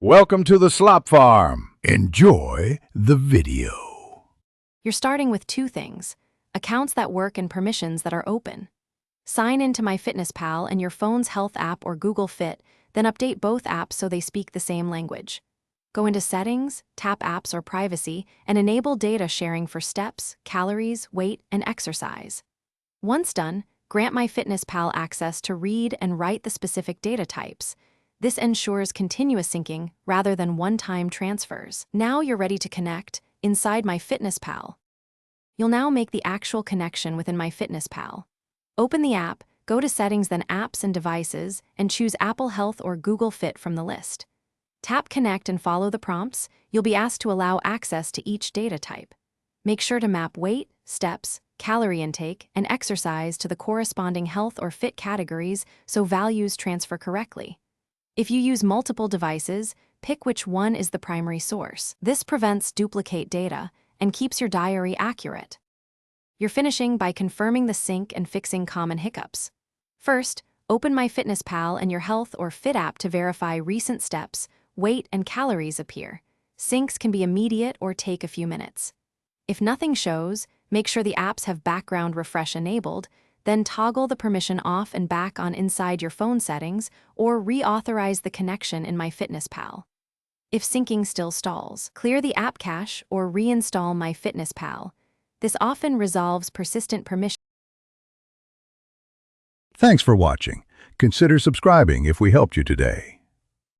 Welcome to the Slop Farm. Enjoy the video. You're starting with two things: accounts that work and permissions that are open. Sign into Myfitnesspal and your phone's health app or Google Fit, then update both apps so they speak the same language. Go into Settings, tap Apps or Privacy, and enable data sharing for steps, calories, weight, and exercise. Once done, grant Myfitnesspal access to read and write the specific data types. This ensures continuous syncing rather than one-time transfers. Now you're ready to connect inside Myfitnesspal. You'll now make the actual connection within Myfitnesspal. Open the app, go to Settings, then Apps and Devices, and choose Apple Health or Google Fit from the list. Tap Connect and follow the prompts. You'll be asked to allow access to each data type. Make sure to map weight, steps, calorie intake, and exercise to the corresponding health or fit categories so values transfer correctly. If you use multiple devices, pick which one is the primary source. This prevents duplicate data and keeps your diary accurate. You're finishing by confirming the sync and fixing common hiccups. First, open Myfitnesspal and your health or fit app to verify recent steps, weight, and calories appear. Syncs can be immediate or take a few minutes. If nothing shows, make sure the apps have background refresh enabled, then toggle the permission off and back on inside your phone settings or reauthorize the connection in Myfitnesspal. If syncing still stalls, clear the app cache or reinstall Myfitnesspal. This often resolves persistent permission. Thanks for watching. Consider subscribing if we helped you today.